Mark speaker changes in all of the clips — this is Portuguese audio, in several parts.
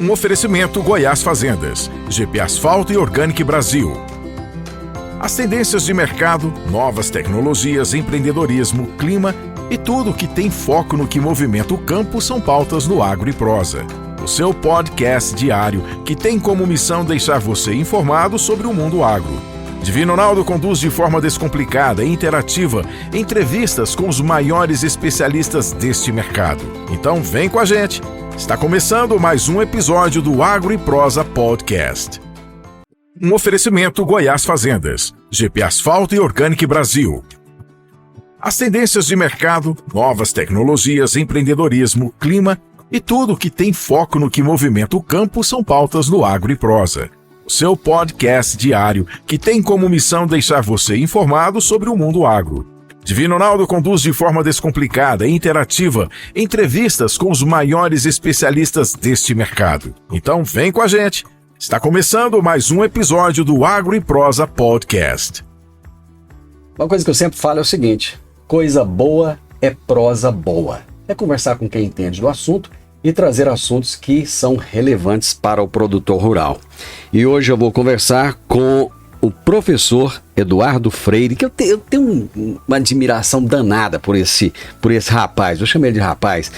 Speaker 1: Um oferecimento Goiás Fazendas, GP Asfalto e Organic Brasil. As tendências de mercado, novas tecnologias, empreendedorismo, clima e tudo que tem foco no que movimenta o campo são pautas no Agro e Prosa. O seu podcast diário que tem como missão deixar você informado sobre o mundo agro. Divino Ronaldo conduz de forma descomplicada e interativa entrevistas com os maiores especialistas deste mercado. Então vem com a gente! Está começando mais um episódio do Agro e Prosa Podcast. Um oferecimento Goiás Fazendas, GP Asfalto e Organic Brasil. As tendências de mercado, novas tecnologias, empreendedorismo, clima e tudo que tem foco no que movimenta o campo são pautas no Agro e Prosa. O seu podcast diário que tem como missão deixar você informado sobre o mundo agro. Divino Ronaldo conduz de forma descomplicada e interativa entrevistas com os maiores especialistas deste mercado. Então vem com a gente! Está começando mais um episódio do Agro e Prosa Podcast.
Speaker 2: Uma coisa que eu sempre falo é o seguinte: coisa boa é prosa boa. É conversar com quem entende do assunto e trazer assuntos que são relevantes para o produtor rural. E hoje eu vou conversar com o professor Eduardo Freire, que eu tenho uma admiração danada por esse rapaz. Eu chamei ele de rapaz.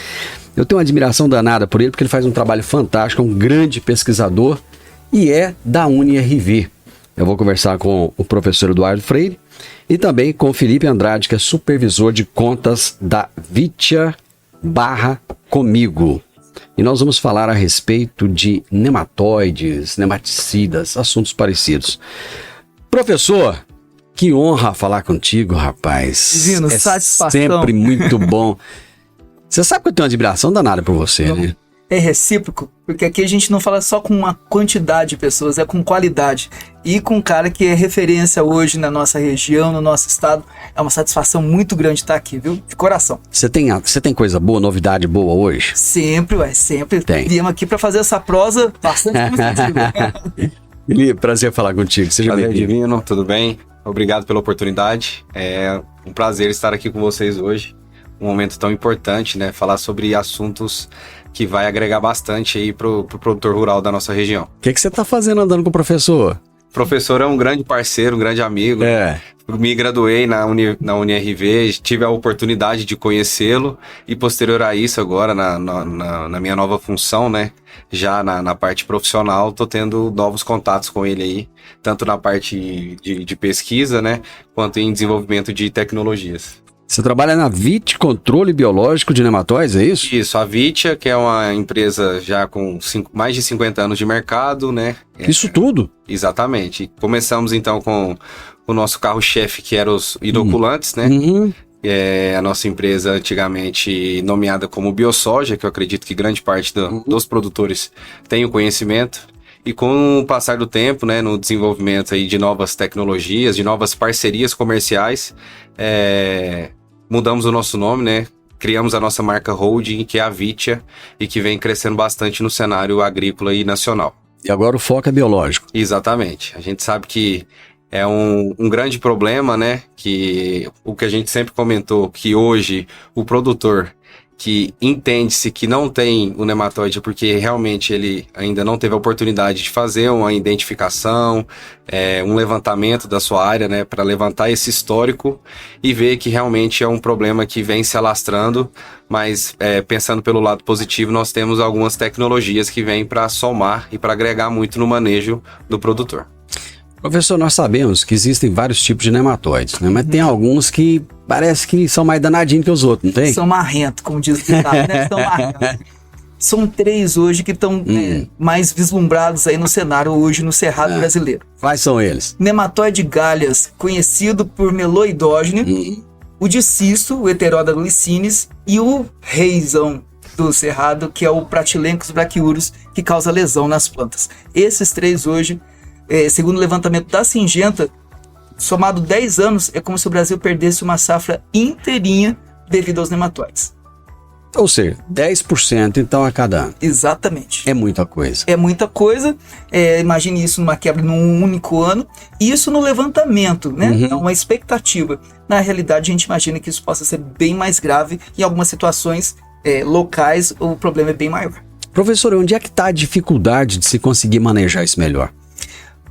Speaker 2: Eu tenho uma admiração danada por ele porque ele faz um trabalho fantástico, é um grande pesquisador e é da UniRV. Eu vou conversar com o professor Eduardo Freire e também com o Felipe Andrade, que é supervisor de contas da Vitia Comigo. E nós vamos falar a respeito de nematóides, nematicidas, assuntos parecidos. Professor, que honra falar contigo, rapaz.
Speaker 3: Divino, satisfação.
Speaker 2: Sempre muito bom. Você sabe que eu tenho uma admiração danada por você, né?
Speaker 3: É recíproco, porque aqui a gente não fala só com uma quantidade de pessoas, é com qualidade. E com um cara que é referência hoje na nossa região, no nosso estado, é uma satisfação muito grande estar aqui, viu? De coração.
Speaker 2: Você tem coisa boa, novidade boa hoje?
Speaker 3: Sempre
Speaker 2: tem.
Speaker 3: Viemos aqui para fazer essa prosa bastante positiva.
Speaker 2: Felipe, prazer falar contigo. Seja bem-vindo.
Speaker 4: Divino, tudo bem? Obrigado pela oportunidade. É um prazer estar aqui com vocês hoje. Um momento tão importante, né? Falar sobre assuntos que vai agregar bastante aí pro produtor rural da nossa região.
Speaker 2: O que você está fazendo andando com o professor?
Speaker 4: O professor é um grande parceiro, um grande amigo. Me graduei na UniRV, tive a oportunidade de conhecê-lo e posterior a isso agora na minha nova função, né? Já na parte profissional, tô tendo novos contatos com ele aí, tanto na parte de pesquisa, né? Quanto em desenvolvimento de tecnologias.
Speaker 2: Você trabalha na VIT Controle Biológico de Nematóides, é isso?
Speaker 4: Isso, a Vitia, que é uma empresa já com mais de 50 anos de mercado, né?
Speaker 2: Isso tudo?
Speaker 4: Exatamente. Começamos então com o nosso carro-chefe, que eram os inoculantes, né? A nossa empresa antigamente nomeada como BioSoja, que eu acredito que grande parte dos produtores tem o conhecimento. E com o passar do tempo, né, no desenvolvimento aí de novas tecnologias, de novas parcerias comerciais, mudamos o nosso nome, né? Criamos a nossa marca holding, que é a Vitia, e que vem crescendo bastante no cenário agrícola e nacional.
Speaker 2: E agora o foco é biológico.
Speaker 4: Exatamente. A gente sabe que é um grande problema, né? Que o que a gente sempre comentou, que hoje o produtor que entende-se que não tem o nematóide porque realmente ele ainda não teve a oportunidade de fazer uma identificação, um levantamento da sua área, né, para levantar esse histórico e ver que realmente é um problema que vem se alastrando, mas pensando pelo lado positivo, nós temos algumas tecnologias que vêm para somar e para agregar muito no manejo do produtor.
Speaker 2: Professor, nós sabemos que existem vários tipos de nematóides, né? Mas tem alguns que parece que são mais danadinhos que os outros, não tem?
Speaker 3: São marrentos, como diz o ditado, né? São marrentos. São 3 hoje que estão mais vislumbrados aí no cenário hoje no Cerrado brasileiro.
Speaker 2: Quais são eles?
Speaker 3: Nematóide galhas, conhecido por meloidógene, o dicisto, o Heteroda glycinis, e o reizão do Cerrado, que é o Pratylencos brachiurus, que causa lesão nas plantas. Esses 3 hoje, segundo o levantamento da Singenta, somado 10 anos, é como se o Brasil perdesse uma safra inteirinha devido aos nematóides.
Speaker 2: Ou seja, 10% então a cada ano.
Speaker 3: Exatamente.
Speaker 2: É muita coisa.
Speaker 3: É muita coisa. Imagine isso numa quebra num único ano. Isso no levantamento, né? É uma expectativa. Na realidade, a gente imagina que isso possa ser bem mais grave. Em algumas situações locais, o problema é bem maior.
Speaker 2: Professor, onde é que está a dificuldade de se conseguir manejar isso melhor?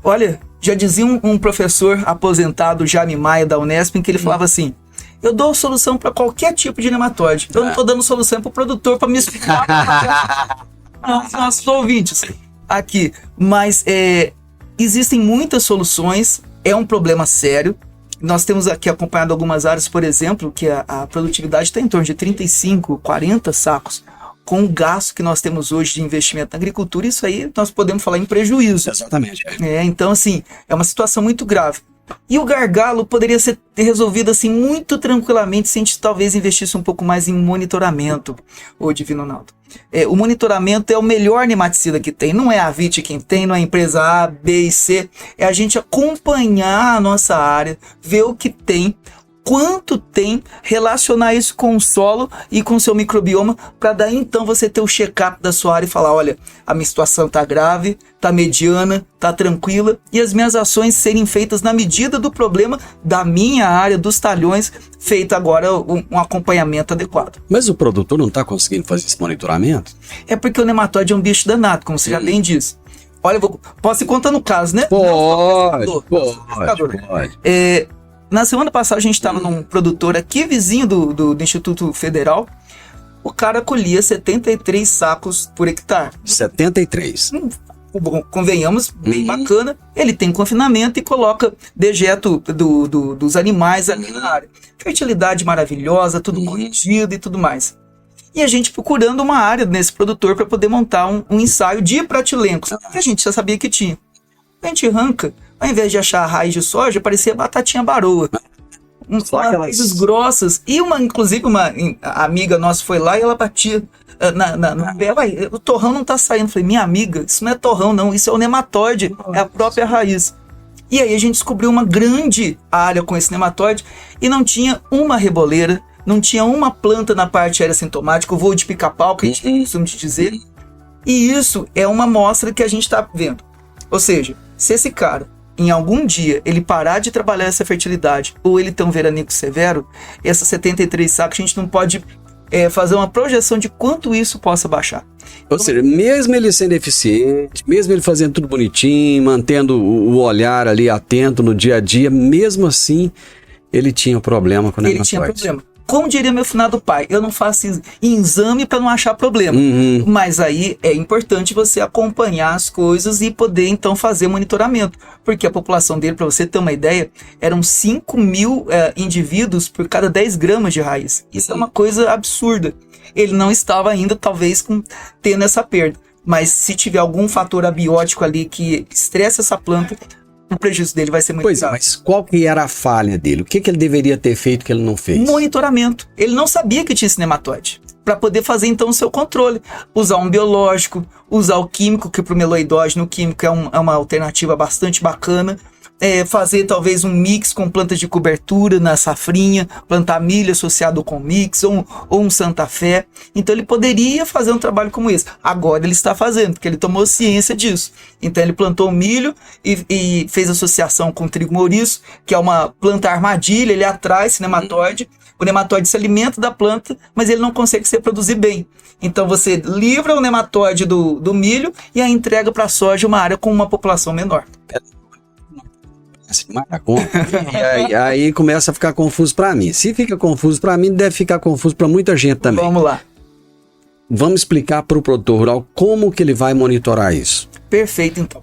Speaker 3: Olha, já dizia um professor aposentado, Jaime Maia, da Unesp, em que ele falava assim: eu dou solução para qualquer tipo de nematóide. Eu não estou dando solução para o produtor para me explicar aos nossos ouvintes aqui. Mas existem muitas soluções, é um problema sério. Nós temos aqui acompanhado algumas áreas, por exemplo, que a produtividade está em torno de 35, 40 sacos. Com o gasto que nós temos hoje de investimento na agricultura, isso aí nós podemos falar em prejuízo.
Speaker 2: Exatamente.
Speaker 3: Então, assim, é uma situação muito grave. E o gargalo poderia ser resolvido assim muito tranquilamente se a gente talvez investisse um pouco mais em monitoramento, ô Divino Ronaldo. O monitoramento é o melhor nematicida que tem, não é a VIT quem tem, não é a empresa A, B e C, é a gente acompanhar a nossa área, ver o que tem, quanto tem, relacionar isso com o solo e com o seu microbioma, para daí então você ter o check-up da sua área e falar, olha, a minha situação tá grave, tá mediana, tá tranquila, e as minhas ações serem feitas na medida do problema da minha área, dos talhões, feito agora um acompanhamento adequado.
Speaker 2: Mas o produtor não está conseguindo fazer esse monitoramento?
Speaker 3: É porque o nematóide é um bicho danado, como você já bem disse. Olha, posso ir contando o caso, né?
Speaker 2: Pode.
Speaker 3: Na semana passada a gente estava num produtor aqui, vizinho do Instituto Federal. O cara colhia 73 sacos por hectare.
Speaker 2: 73.
Speaker 3: Bom, convenhamos, bem bacana. Ele tem confinamento e coloca dejeto dos animais ali na área. Fertilidade maravilhosa, tudo corrigido e tudo mais. E a gente procurando uma área nesse produtor para poder montar um ensaio de pratilencos, que a gente já sabia que tinha. A gente arranca, ao invés de achar a raiz de soja, parecia batatinha baroa. Umas raízes grossas. E inclusive uma amiga nossa foi lá e ela batia no pé. O torrão não tá saindo. Eu falei, minha amiga, isso não é torrão não, isso é o nematóide, é a própria raiz. E aí a gente descobriu uma grande área com esse nematóide e não tinha uma reboleira, não tinha uma planta na parte aérea sintomática, o voo de pica-pau, que a gente costuma dizer. E isso é uma amostra que a gente está vendo. Ou seja, se esse cara, em algum dia, ele parar de trabalhar essa fertilidade ou ele ter um veranico severo, essas 73 sacos a gente não pode fazer uma projeção de quanto isso possa baixar.
Speaker 2: Ou seja, mesmo ele sendo eficiente, mesmo ele fazendo tudo bonitinho, mantendo o olhar ali atento no dia a dia, mesmo assim, ele tinha um problema com o nematóide.
Speaker 3: Ele tinha problema. Como diria meu finado pai, eu não faço exame para não achar problema. Mas aí é importante você acompanhar as coisas e poder então fazer monitoramento. Porque a população dele, para você ter uma ideia, eram 5 mil indivíduos por cada 10 gramas de raiz. Isso é uma coisa absurda. Ele não estava ainda, talvez, tendo essa perda. Mas se tiver algum fator abiótico ali que estresse essa planta, o prejuízo dele vai ser muito grave.
Speaker 2: Pois é, mas qual que era a falha dele? O que ele deveria ter feito que ele não fez?
Speaker 3: Monitoramento. Ele não sabia que tinha esse nematóide. Para poder fazer então o seu controle. Usar um biológico, usar o químico, que para o meloidógeno, o químico é uma alternativa bastante bacana. Fazer talvez um mix com plantas de cobertura na safrinha, plantar milho associado com mix ou um Santa Fé. Então ele poderia fazer um trabalho como esse. Agora ele está fazendo, porque ele tomou ciência disso. Então ele plantou milho e fez associação com trigo mouriço, que é uma planta armadilha, ele atrai esse nematóide. O nematóide se alimenta da planta, mas ele não consegue se reproduzir bem. Então você livra o nematóide do milho e a entrega para a soja, uma área com uma população menor.
Speaker 2: Aí começa a ficar confuso para mim. Se fica confuso para mim, deve ficar confuso para muita gente também.
Speaker 3: Vamos lá.
Speaker 2: Vamos explicar para o produtor rural como que ele vai monitorar isso.
Speaker 3: Perfeito, então.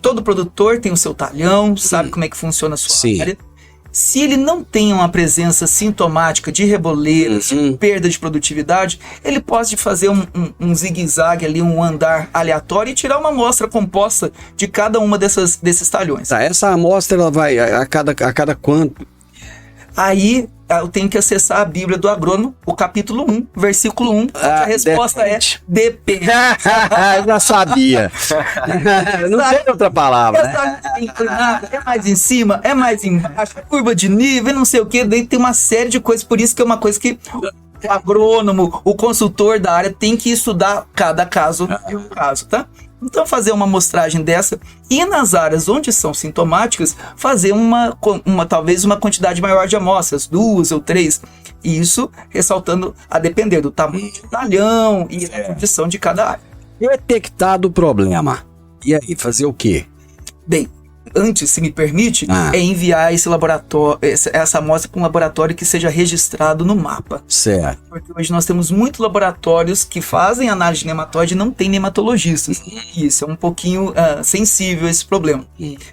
Speaker 3: Todo produtor tem o seu talhão, sabe como é que funciona a sua área. Se ele não tem uma presença sintomática de reboleiras, de perda de produtividade, ele pode fazer um zigue-zague ali, um andar aleatório e tirar uma amostra composta de cada uma desses talhões.
Speaker 2: Essa amostra ela vai a cada quanto?
Speaker 3: Aí eu tenho que acessar a Bíblia do Agrônomo, o capítulo 1, versículo 1, a resposta depende.
Speaker 2: Já sabia. Não tem outra palavra.
Speaker 3: É mais em cima, é mais embaixo, curva de nível, não sei o que, daí tem uma série de coisas, por isso que é uma coisa que o agrônomo, o consultor da área tem que estudar cada caso de um caso, tá? Então, fazer uma amostragem dessa e nas áreas onde são sintomáticas, fazer talvez uma quantidade maior de amostras, 2 ou 3. Isso ressaltando a depender do tamanho do talhão e a condição de cada área.
Speaker 2: Detectado o problema. E aí, fazer o quê?
Speaker 3: Bem, antes, se me permite, é enviar esse laboratório, essa amostra para um laboratório que seja registrado no mapa.
Speaker 2: Certo.
Speaker 3: Porque hoje nós temos muitos laboratórios que fazem análise de nematóide e não tem nematologistas. E isso é um pouquinho sensível a esse problema.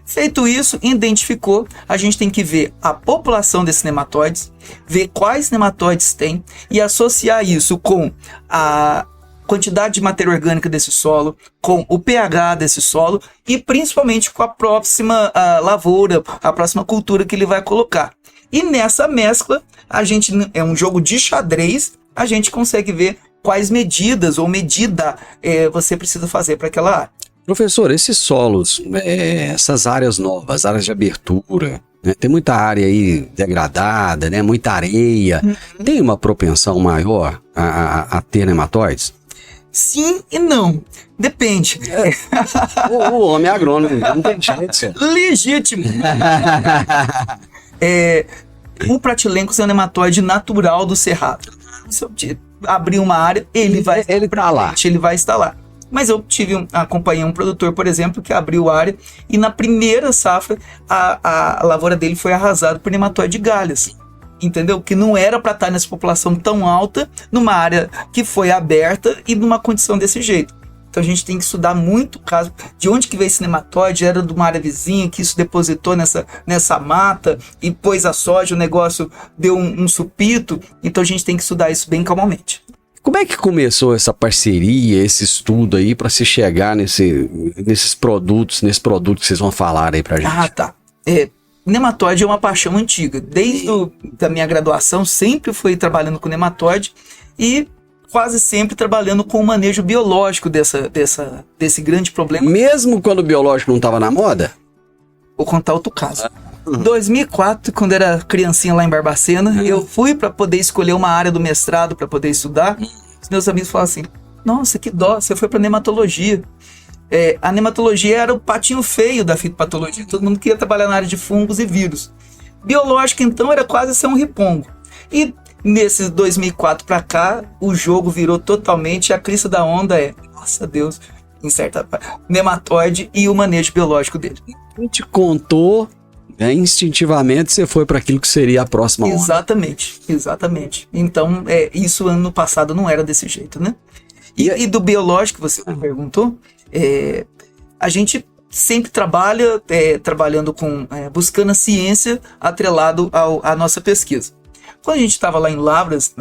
Speaker 3: Feito isso, identificou, a gente tem que ver a população desses nematóides, ver quais nematóides tem e associar isso com a quantidade de matéria orgânica desse solo, com o pH desse solo e principalmente com a próxima lavoura, a próxima cultura que ele vai colocar. E nessa mescla, a gente é um jogo de xadrez, a gente consegue ver quais medidas ou medida você precisa fazer para aquela área.
Speaker 2: Professor, esses solos, essas áreas novas, áreas de abertura, né? Tem muita área aí degradada, né? Muita areia. Tem uma propensão maior a ter nematóides?
Speaker 3: Sim e não. Depende.
Speaker 2: O homem é agrônomo, não tem jeito.
Speaker 3: Legítimo. O Pratylencos é um nematóide natural do cerrado. Se eu abrir uma área, ele vai estar lá. Mas eu acompanhei um produtor, por exemplo, que abriu área e na primeira safra a lavoura dele foi arrasada por nematóide de galhas. Entendeu? Que não era para estar nessa população tão alta, numa área que foi aberta e numa condição desse jeito. Então a gente tem que estudar muito o caso de onde que veio esse nematóide, era de uma área vizinha que isso depositou nessa mata e pôs a soja, o negócio deu um supito. Então a gente tem que estudar isso bem calmamente.
Speaker 2: Como é que começou essa parceria, esse estudo aí para se chegar nesse produto que vocês vão falar aí pra gente?
Speaker 3: Tá. Nematóide é uma paixão antiga. Desde a minha graduação, sempre fui trabalhando com nematóide e quase sempre trabalhando com o manejo biológico desse grande problema.
Speaker 2: Mesmo quando o biológico não estava na moda?
Speaker 3: Vou contar outro caso. Em 2004, quando era criancinha lá em Barbacena, eu fui para poder escolher uma área do mestrado para poder estudar. Os meus amigos falaram assim, nossa, que dó, você foi para nematologia. A nematologia era o patinho feio da fitopatologia. Todo mundo queria trabalhar na área de fungos e vírus. Biológico, então, era quase ser um ripongo. E nesses 2004 para cá, o jogo virou totalmente, a crista da onda nossa Deus, nematóide e o manejo biológico dele.
Speaker 2: A gente contou, instintivamente você foi para aquilo que seria a próxima onda.
Speaker 3: Exatamente. Então, isso ano passado não era desse jeito, né? E do biológico, você me perguntou, a gente sempre trabalha trabalhando buscando a ciência atrelado à nossa pesquisa. Quando a gente estava lá em Lavras,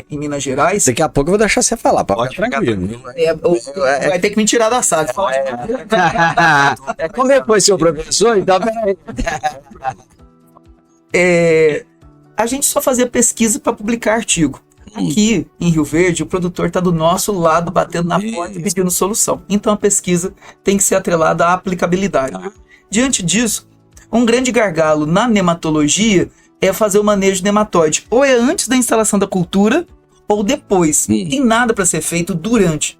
Speaker 3: em Minas Gerais...
Speaker 2: Daqui a pouco eu vou deixar você falar, pode tranquilo.
Speaker 3: Vai ter que me tirar da sala.
Speaker 2: Como é que foi seu professor? Então,
Speaker 3: a gente só fazia pesquisa para publicar artigo. Aqui em Rio Verde, o produtor está do nosso lado, batendo na porta e pedindo solução. Então a pesquisa tem que ser atrelada à aplicabilidade. Diante disso, um grande gargalo na nematologia é fazer o manejo de nematóide. Ou é antes da instalação da cultura, ou depois. Não tem nada para ser feito durante.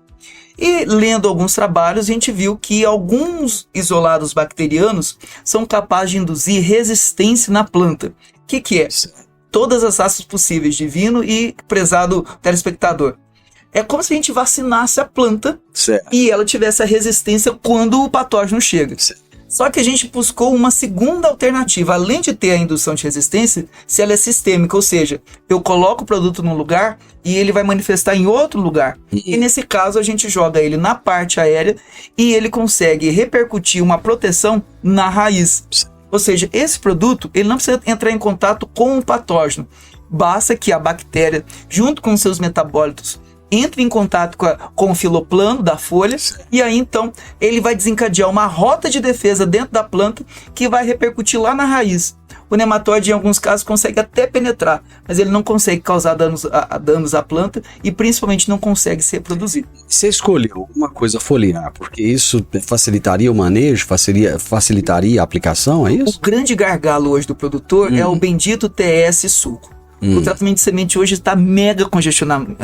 Speaker 3: E lendo alguns trabalhos, a gente viu que alguns isolados bacterianos são capazes de induzir resistência na planta. O que é? Todas as raças possíveis, divino e prezado telespectador. É como se a gente vacinasse a planta e ela tivesse a resistência quando o patógeno chega. Só que a gente buscou uma segunda alternativa, além de ter a indução de resistência, se ela é sistêmica, ou seja, eu coloco o produto num lugar e ele vai manifestar em outro lugar. E nesse caso a gente joga ele na parte aérea e ele consegue repercutir uma proteção na raiz. Ou seja, esse produto ele não precisa entrar em contato com o patógeno. Basta que a bactéria, junto com seus metabólitos, entre em contato com o filoplano da folha e aí então ele vai desencadear uma rota de defesa dentro da planta que vai repercutir lá na raiz. O nematóide em alguns casos consegue até penetrar, mas ele não consegue causar danos à planta e principalmente não consegue se reproduzir.
Speaker 2: Você escolheu uma coisa foliar, porque isso facilitaria o manejo, facilitaria a aplicação, é isso?
Speaker 3: O grande gargalo hoje do produtor é o bendito TS suco. O tratamento de semente hoje está mega congestionado.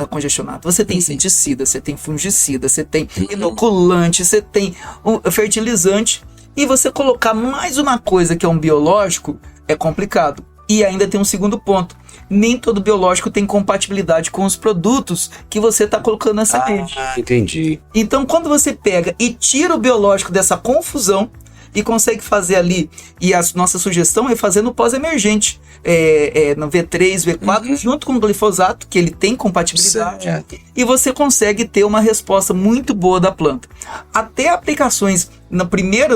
Speaker 3: Você tem inseticida, você tem fungicida, você tem inoculante, você tem fertilizante. E você colocar mais uma coisa que é um biológico é complicado. E ainda tem um segundo ponto. Nem todo biológico tem compatibilidade com os produtos que você está colocando na semente.
Speaker 2: Entendi.
Speaker 3: Então, quando você pega e tira o biológico dessa confusão e consegue fazer ali, e a nossa sugestão é fazer no pós-emergente, no V3, V4, junto com o glifosato, que ele tem compatibilidade,
Speaker 2: Certo.
Speaker 3: e você consegue ter uma resposta muito boa da planta. Até aplicações, na primeira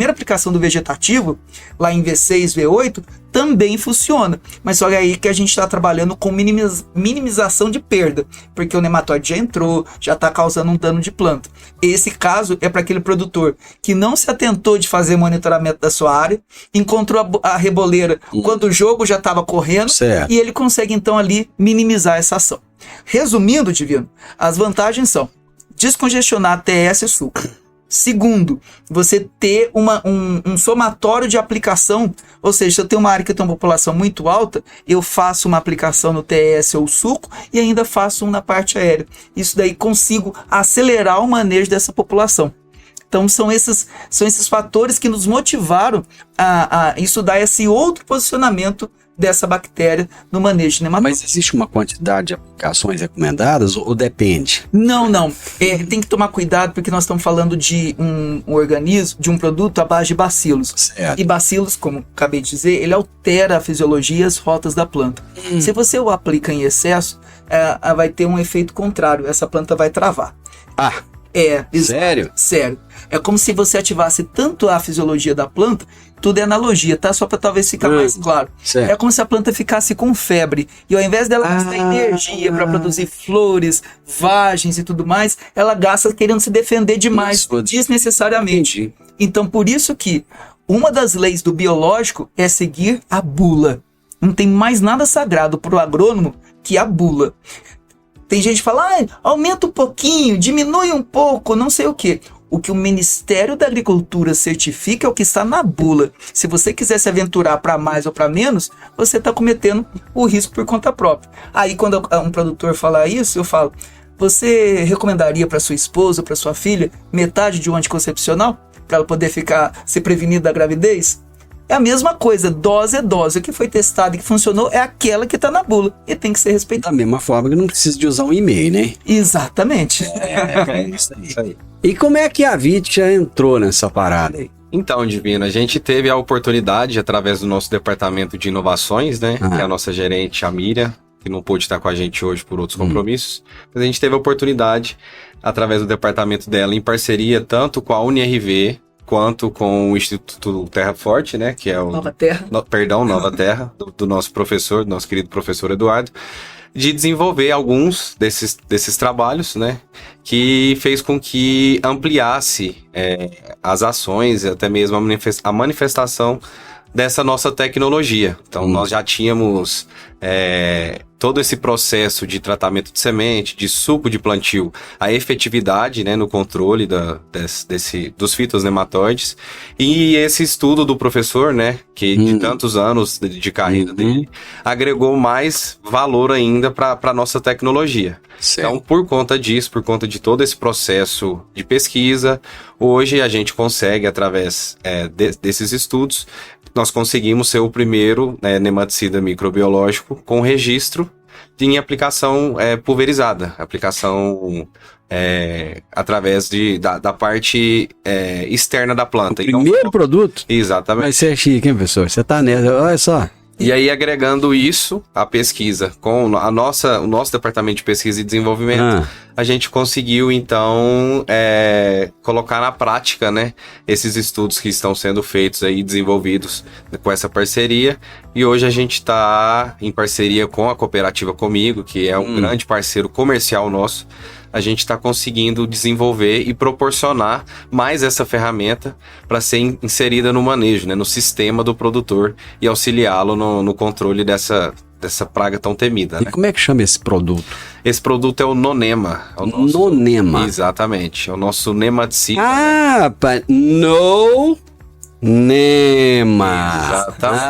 Speaker 3: aplicação do vegetativo, lá em V6, V8, também funciona. Mas só aí que a gente está trabalhando com minimização de perda, porque o nematóide já entrou, já está causando um dano de planta. Esse caso é para aquele produtor que não se atentou de fazer monitoramento da sua área, encontrou a reboleira quando o jogo já estava correndo,
Speaker 2: Certo.
Speaker 3: e ele consegue então ali minimizar essa ação. Resumindo, Divino, as vantagens são descongestionar TS e suco. Segundo, você ter um somatório de aplicação, ou seja, se eu tenho uma área que tem uma população muito alta, eu faço uma aplicação no TS ou suco e ainda faço um na parte aérea. Isso daí consigo acelerar o manejo dessa população. Então são esses fatores que nos motivaram a estudar esse outro posicionamento dessa bactéria no manejo de nematóide.
Speaker 2: Mas existe uma quantidade de aplicações recomendadas ou depende?
Speaker 3: Não. Tem que tomar cuidado porque nós estamos falando de um organismo, de um produto à base de bacilos.
Speaker 2: Certo.
Speaker 3: E bacilos, como acabei de dizer, ele altera a fisiologia e as rotas da planta. Se você o aplica em excesso, vai ter um efeito contrário. Essa planta vai travar.
Speaker 2: Sério?
Speaker 3: Sério. É como se você ativasse tanto a fisiologia da planta, tudo é analogia, tá? Só para talvez ficar mais claro.
Speaker 2: Certo.
Speaker 3: É como se a planta ficasse com febre. E ao invés dela gastar energia para produzir flores, vagens e tudo mais, ela gasta querendo se defender demais, desnecessariamente.
Speaker 2: Entendi.
Speaker 3: Então, por isso que uma das leis do biológico é seguir a bula. Não tem mais nada sagrado para o agrônomo que a bula. Tem gente que fala, aumenta um pouquinho, diminui um pouco, não sei o quê. O que o Ministério da Agricultura certifica é o que está na bula. Se você quiser se aventurar para mais ou para menos, você está cometendo o risco por conta própria. Aí quando um produtor fala isso, eu falo, você recomendaria para sua esposa, para sua filha, metade de um anticoncepcional? Para ela poder se prevenir da gravidez? É a mesma coisa, dose é dose. O que foi testado e que funcionou é aquela que está na bula e tem que ser respeitada.
Speaker 2: Da mesma forma que não precisa de usar um e-mail, né?
Speaker 3: Exatamente.
Speaker 2: É isso aí. E como é que a Vitia entrou nessa parada aí?
Speaker 4: Então, Divino, a gente teve a oportunidade, através do nosso departamento de inovações, né? Que é a nossa gerente, a Miriam, que não pôde estar com a gente hoje por outros compromissos. Mas a gente teve a oportunidade, através do departamento dela, em parceria tanto com a UniRV, quanto com o Instituto Terra Forte, né? Que é o...
Speaker 3: Nova Terra.
Speaker 4: Nova Terra, do nosso professor, do nosso querido professor Eduardo, de desenvolver alguns desses trabalhos, né? Que fez com que ampliasse as ações, até mesmo a manifestação dessa nossa tecnologia. Então, nós já tínhamos todo esse processo de tratamento de semente, de suco de plantio, a efetividade, né, no controle dos fitosnematóides, e esse estudo do professor, né, que de tantos anos de carreira dele, agregou mais valor ainda para a nossa tecnologia.
Speaker 2: Certo.
Speaker 4: Então, por conta disso, por conta de todo esse processo de pesquisa, hoje a gente consegue, através desses estudos, nós conseguimos ser o primeiro nematicida microbiológico com registro em aplicação pulverizada, aplicação através da parte externa da planta.
Speaker 2: Primeiro produto?
Speaker 4: Exatamente.
Speaker 2: Mas você é chique, hein, professor? Você tá nessa, olha só.
Speaker 4: E aí, agregando isso, a pesquisa, com o nosso departamento de pesquisa e desenvolvimento, a gente conseguiu, então, colocar na prática, né, esses estudos que estão sendo feitos aí, desenvolvidos com essa parceria. E hoje a gente está em parceria com a Cooperativa Comigo, que é um grande parceiro comercial nosso. A gente está conseguindo desenvolver e proporcionar mais essa ferramenta para ser inserida no manejo, né, no sistema do produtor e auxiliá-lo no controle dessa praga tão temida.
Speaker 2: E
Speaker 4: né?
Speaker 2: como é que chama esse produto?
Speaker 4: Esse produto é o Nonema. É o nosso...
Speaker 2: Nonema.
Speaker 4: Exatamente. É o nosso nematicida.
Speaker 2: Ah, no NEMA.
Speaker 4: Exatamente.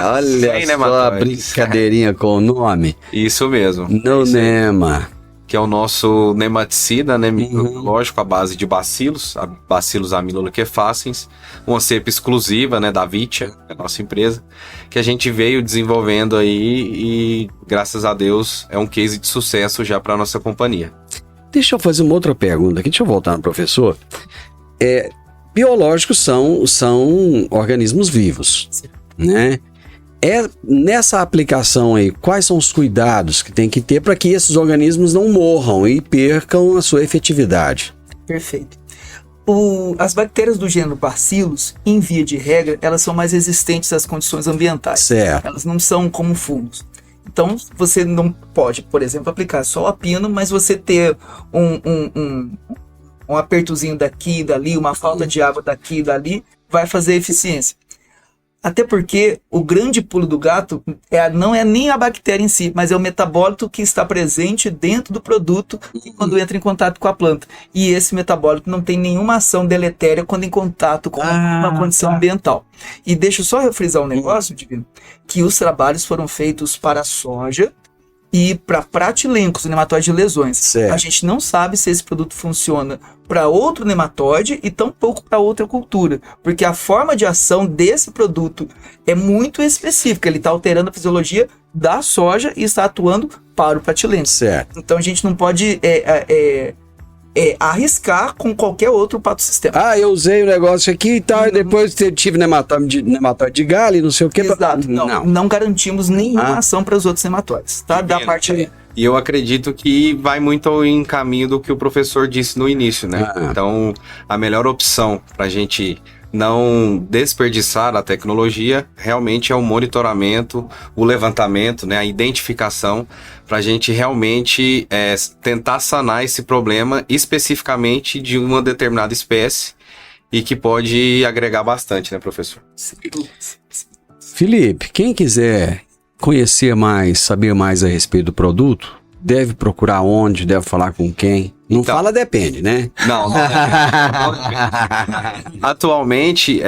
Speaker 2: Olha
Speaker 4: Sem
Speaker 2: só a
Speaker 4: nematóides.
Speaker 2: brincadeirinha com o nome.
Speaker 4: Isso mesmo.
Speaker 2: No NEMA.
Speaker 4: Que é o nosso nematicida, né, microbiológico, à base de bacilos, bacilos amiloliquefáceis, uma cepa exclusiva, né, da Vitia, a nossa empresa, que a gente veio desenvolvendo aí e, graças a Deus, é um case de sucesso já para a nossa companhia.
Speaker 2: Deixa eu fazer uma outra pergunta aqui, deixa eu voltar no professor. Biológicos são organismos vivos, né? Nessa aplicação aí, quais são os cuidados que tem que ter para que esses organismos não morram e percam a sua efetividade?
Speaker 3: Perfeito. As bactérias do gênero Bacillus, em via de regra, elas são mais resistentes às condições ambientais.
Speaker 2: Certo.
Speaker 3: Elas não são como fungos. Então, você não pode, por exemplo, aplicar só a pino, mas você ter um apertozinho daqui e dali, uma falta de água daqui e dali, vai fazer eficiência. Até porque o grande pulo do gato não é nem a bactéria em si, mas é o metabólito que está presente dentro do produto quando entra em contato com a planta. E esse metabólito não tem nenhuma ação deletéria quando em contato com uma condição ambiental. E deixa eu só refrisar um negócio, Divino, que os trabalhos foram feitos para a soja e para pratilencos, o nematóide de lesões.
Speaker 2: Certo.
Speaker 3: A gente não sabe se esse produto funciona para outro nematóide e tampouco para outra cultura, porque a forma de ação desse produto é muito específica. Ele está alterando a fisiologia da soja e está atuando para o pratilenco.
Speaker 2: Certo.
Speaker 3: Então a gente não pode arriscar com qualquer outro patossistema.
Speaker 2: Eu usei o negócio aqui e tal, e depois tive nematóide de galho e não sei o que.
Speaker 3: Exato. Não garantimos nenhuma ação para os outros nematóides, tá? Da parte aí.
Speaker 4: E eu acredito que vai muito em caminho do que o professor disse no início, né? Então, a melhor opção para a gente não desperdiçar a tecnologia realmente é o monitoramento, o levantamento, né? A identificação, para a gente realmente tentar sanar esse problema especificamente de uma determinada espécie e que pode agregar bastante, né, professor?
Speaker 2: Felipe, quem quiser conhecer mais, saber mais a respeito do produto, deve procurar onde, deve falar com quem? Não
Speaker 4: Então,
Speaker 2: fala depende, né?
Speaker 4: Não. Atualmente,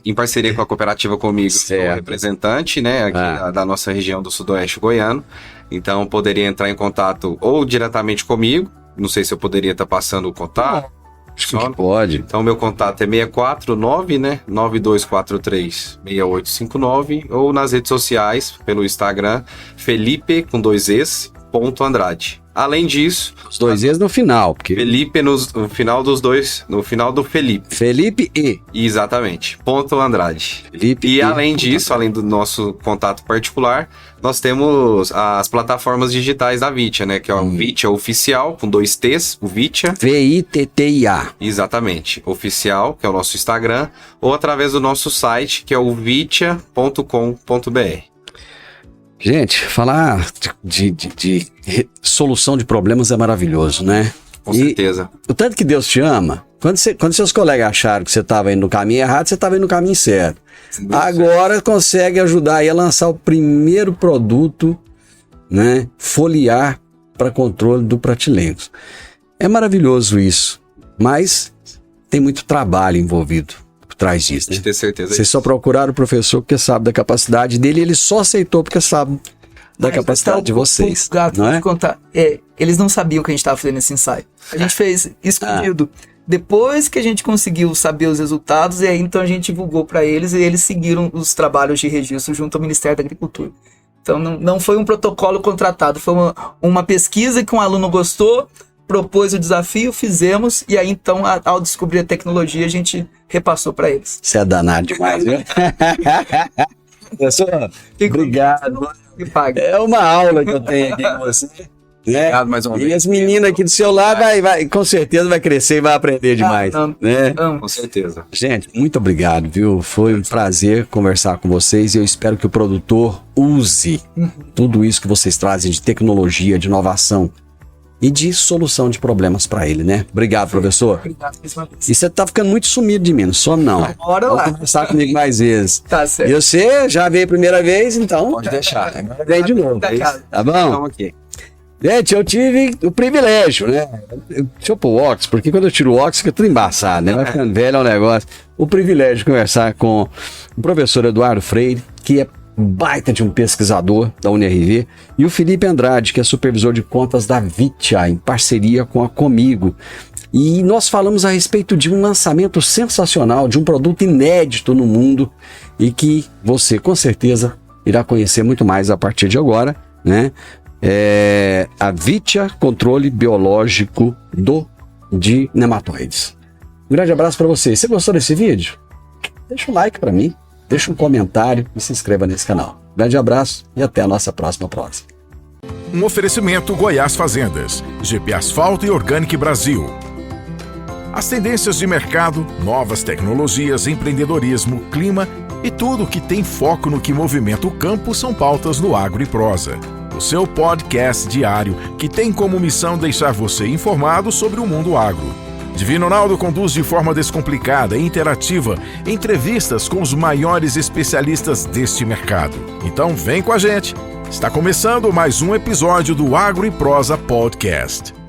Speaker 4: em parceria com a Cooperativa Comigo, sou representante, né, aqui da nossa região do Sudoeste Goiano. Então, poderia entrar em contato ou diretamente comigo. Não sei se eu poderia estar passando o contato.
Speaker 2: Acho que pode.
Speaker 4: Então, meu contato é 649, né, 9243-6859, ou nas redes sociais, pelo Instagram, Felipe, com 2 Es, .Andrade. Além disso...
Speaker 2: Os 2 Es no final, porque...
Speaker 4: Felipe no final dos dois, no final do Felipe.
Speaker 2: Felipe E.
Speaker 4: Exatamente, .Andrade.
Speaker 2: Felipe
Speaker 4: e
Speaker 2: E.
Speaker 4: além disso, além do nosso contato particular, nós temos as plataformas digitais da Vitia, né? Que é o Vitia Oficial, com 2 T's, o Vitia.
Speaker 2: VITTIA.
Speaker 4: Exatamente, Oficial, que é o nosso Instagram, ou através do nosso site, que é o vitia.com.br.
Speaker 2: Gente, falar de solução de problemas é maravilhoso, né?
Speaker 4: Com certeza.
Speaker 2: O tanto que Deus te ama, quando seus colegas acharam que você estava indo no caminho errado, você estava indo no caminho certo. Agora consegue ajudar aí a lançar o primeiro produto, né, foliar para controle do pratilencos. É maravilhoso isso, mas tem muito trabalho envolvido por trás disso, né?
Speaker 4: Ter certeza.
Speaker 2: Vocês só procuraram o professor porque sabe da capacidade dele e ele só aceitou porque sabe da capacidade de vocês.
Speaker 3: Gato,
Speaker 2: não
Speaker 3: vou
Speaker 2: é?
Speaker 3: te contar. Eles não sabiam que a gente estava fazendo esse ensaio. A gente fez escondido. Depois que a gente conseguiu saber os resultados, e aí então a gente divulgou para eles e eles seguiram os trabalhos de registro junto ao Ministério da Agricultura. Então não foi um protocolo contratado, foi uma pesquisa que um aluno gostou, propôs o desafio, fizemos, e aí então ao descobrir a tecnologia a gente repassou para eles.
Speaker 2: Você é danado demais, viu? Professor, obrigado. É uma aula que eu tenho aqui com você. Né?
Speaker 4: Obrigado mais uma vez.
Speaker 2: E as meninas aqui do seu lado vai, com certeza vai crescer e vai aprender demais. Né?
Speaker 4: Com certeza.
Speaker 2: Gente, muito obrigado, viu? Foi um prazer conversar com vocês e eu espero que o produtor use tudo isso que vocês trazem de tecnologia, de inovação e de solução de problemas para ele, né? Obrigado, professor.
Speaker 3: Obrigado.
Speaker 2: E você tá ficando muito sumido de mim, não some não.
Speaker 3: Bora lá.
Speaker 2: Vamos conversar comigo mais vezes.
Speaker 3: Tá certo.
Speaker 2: E você já veio a primeira vez, então
Speaker 4: Pode deixar.
Speaker 2: vem de novo. Tá bom?
Speaker 4: Então, aqui.
Speaker 2: Gente, eu tive o privilégio, né? Deixa eu pôr o óculos, porque quando eu tiro o óculos fica tudo embaçado, né? Vai ficando velho, é um negócio. O privilégio de conversar com o professor Eduardo Freire, que é baita de um pesquisador da UniRV, e o Felipe Andrade, que é supervisor de contas da Vitia, em parceria com a Comigo. E nós falamos a respeito de um lançamento sensacional, de um produto inédito no mundo e que você, com certeza, irá conhecer muito mais a partir de agora, né? A Vitia Controle Biológico de Nematóides. Um grande abraço para você. Se você gostou desse vídeo, deixa um like para mim, deixa um comentário e se inscreva nesse canal. Grande abraço e até a nossa próxima prosa.
Speaker 1: Um oferecimento Goiás Fazendas, GP Asfalto e Organic Brasil. As tendências de mercado, novas tecnologias, empreendedorismo, clima e tudo que tem foco no que movimenta o campo são pautas no Agro e Prosa. O seu podcast diário que tem como missão deixar você informado sobre o mundo agro. Divino Ronaldo conduz de forma descomplicada e interativa entrevistas com os maiores especialistas deste mercado. Então vem com a gente. Está começando mais um episódio do Agro e Prosa Podcast.